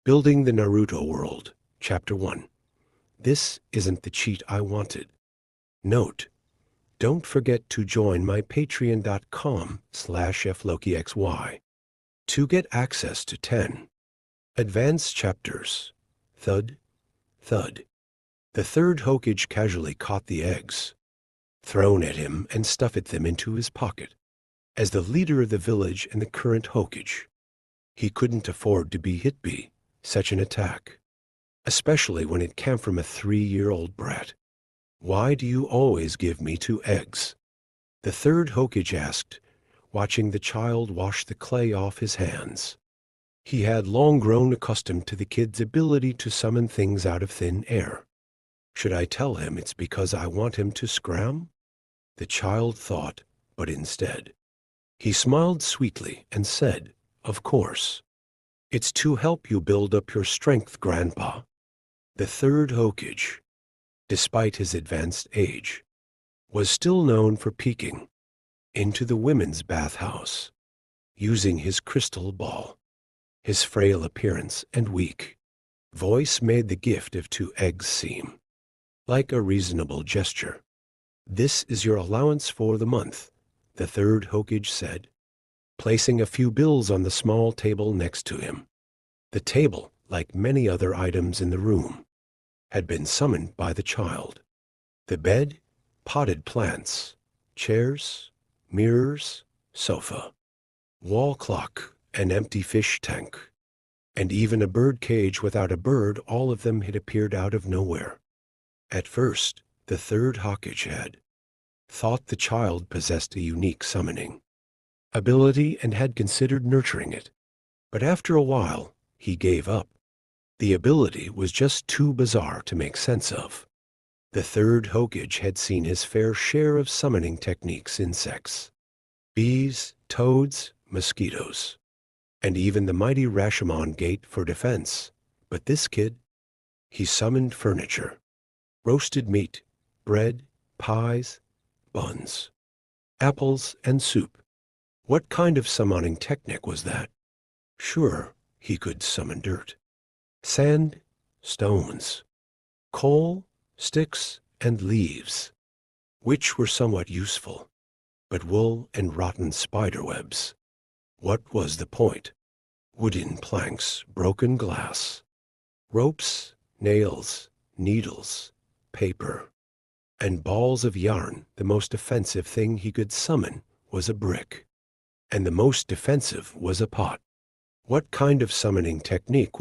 Building the Naruto World, Chapter 1. This isn't the cheat I wanted. Note: don't forget to join my patreon.com/flokixy to get access to 10 advanced chapters. Thud, thud. The third Hokage casually caught the eggs thrown at him and stuffed them into his pocket. As the leader of the village and the current Hokage, he couldn't afford to be hit by such an attack, especially when it came from a 3-year-old brat. "Why do you always give me 2 eggs?" the third Hokage asked, watching the child wash the clay off his hands. He had long grown accustomed to the kid's ability to summon things out of thin air. Should I tell him it's because I want him to scram? The child thought, but instead, he smiled sweetly and said, "Of course. It's to help you build up your strength, Grandpa." The third Hokage, despite his advanced age, was still known for peeking into the women's bathhouse, using his crystal ball. His frail appearance and weak voice made the gift of 2 eggs seem like a reasonable gesture. "This is your allowance for the month," the third Hokage said, placing a few bills on the small table next to him. The table, like many other items in the room, had been summoned by the child. The bed, potted plants, chairs, mirrors, sofa, wall clock, an empty fish tank, and even a bird cage without a bird, all of them had appeared out of nowhere. At first, the third Hokage had thought the child possessed a unique summoning ability and had considered nurturing it. But after a while, he gave up. The ability was just too bizarre to make sense of. The third Hokage had seen his fair share of summoning techniques: insects, bees, toads, mosquitoes, and even the mighty Rashomon gate for defense. But this kid, he summoned furniture, roasted meat, bread, pies, buns, apples, and soup. What kind of summoning technique was that? Sure, he could summon dirt, sand, stones, coal, sticks, and leaves, which were somewhat useful. But wool and rotten spiderwebs, what was the point? Wooden planks, broken glass, ropes, nails, needles, paper, and balls of yarn. The most offensive thing he could summon was a brick, and the most defensive was a pot. What kind of summoning technique was